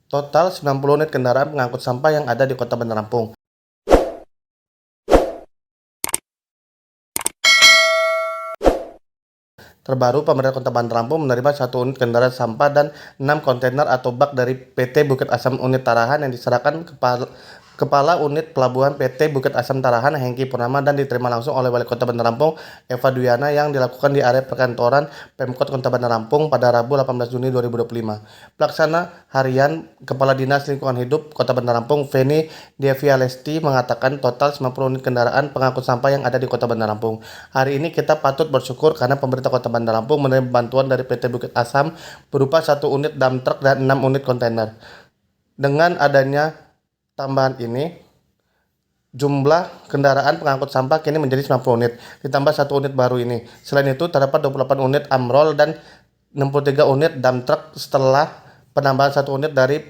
total 90 unit kendaraan pengangkut sampah yang ada di Kota Bandar Lampung. Terbaru, pemerintah Kota Bandar Lampung menerima 1 unit kendaraan sampah dan 6 kontainer atau bak dari PT Bukit Asam Unit Tarahan yang diserahkan Kepala Unit Pelabuhan PT Bukit Asam Tarahan Hengki Purnama dan diterima langsung oleh Wali Kota Bandar Lampung Eva Duyana yang dilakukan di area perkantoran Pemkot Kota Bandar Lampung pada Rabu 18 Juni 2025. Pelaksana Harian Kepala Dinas Lingkungan Hidup Kota Bandar Lampung Feni Devialesti mengatakan total 90 unit kendaraan pengangkut sampah yang ada di Kota Bandar Lampung. Hari ini kita patut bersyukur karena pemerintah Kota Bandar Lampung menerima bantuan dari PT Bukit Asam berupa 1 unit dump truck dan 6 unit kontainer. Dengan adanya tambahan ini, jumlah kendaraan pengangkut sampah kini menjadi 90 unit, ditambah 1 unit baru ini. Selain itu, terdapat 28 unit Amrol dan 63 unit dump truck setelah penambahan 1 unit dari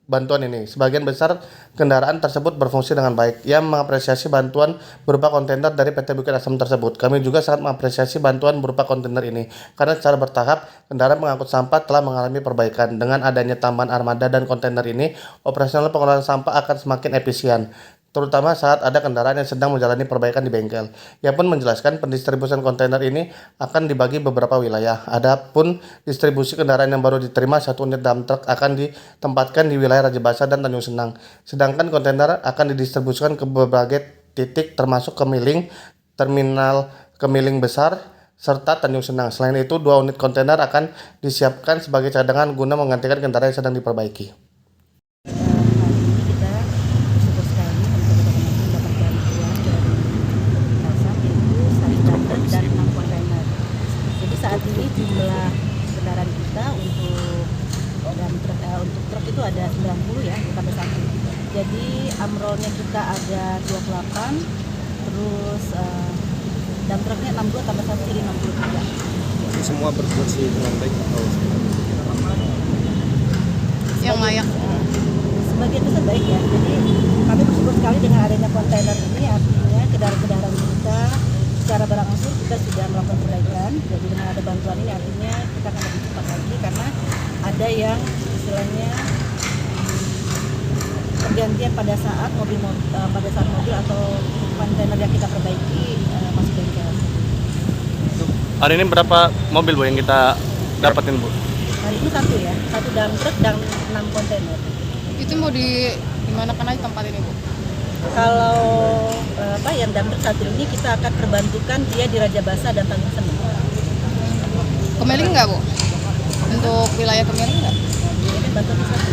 bantuan ini. Sebagian besar kendaraan tersebut berfungsi dengan baik. Ia mengapresiasi bantuan berupa kontainer dari PT Bukit Asam tersebut. Kami juga sangat mengapresiasi bantuan berupa kontainer ini, karena secara bertahap kendaraan pengangkut sampah telah mengalami perbaikan. Dengan adanya tambahan armada dan kontainer ini, operasional pengelolaan sampah akan semakin efisien, terutama saat ada kendaraan yang sedang menjalani perbaikan di bengkel. Ia pun menjelaskan pendistribusian kontainer ini akan dibagi beberapa wilayah. Adapun distribusi kendaraan yang baru diterima, 1 unit dump truck akan ditempatkan di wilayah Raja Basa dan Tanjung Senang. Sedangkan kontainer akan didistribusikan ke berbagai titik termasuk Kemiling, Terminal Kemiling Besar, serta Tanjung Senang. Selain itu, 2 unit kontainer akan disiapkan sebagai cadangan guna menggantikan kendaraan yang sedang diperbaiki. Saat ini jumlah kendaraan kita untuk truk itu ada 90 ya, tambah 1. Jadi Amrolnya kita ada 28, terus dump truknya 62 tambah 1 jadi 63. Semua berfungsi dengan baik atau yang layak? Sebagian besar baik ya. Jadi kami bersyukur sekali dengan adanya kontainer ini, artinya kendaraan-kendaraan kita secara berangsur kita sudah melakukan perbaikan. Jadi dengan ada bantuan ini artinya kita akan lebih cepat lagi, karena ada yang istilahnya pergantian pada saat mobil atau kontainer yang kita perbaiki masih bengkel. Hari ini berapa mobil Bu yang kita dapatin Bu? Hari ini 1 ya, 1 dump truck dan 6 kontainer. Itu mau dimanakan aja tempat ini Bu? Kalau yang dump truck saat ini kita akan perbantukan dia di Raja Basa dan Tanjung Senang. Kemiling nggak Bu? Untuk wilayah Kemiling nggak? Ini bantuan di sana.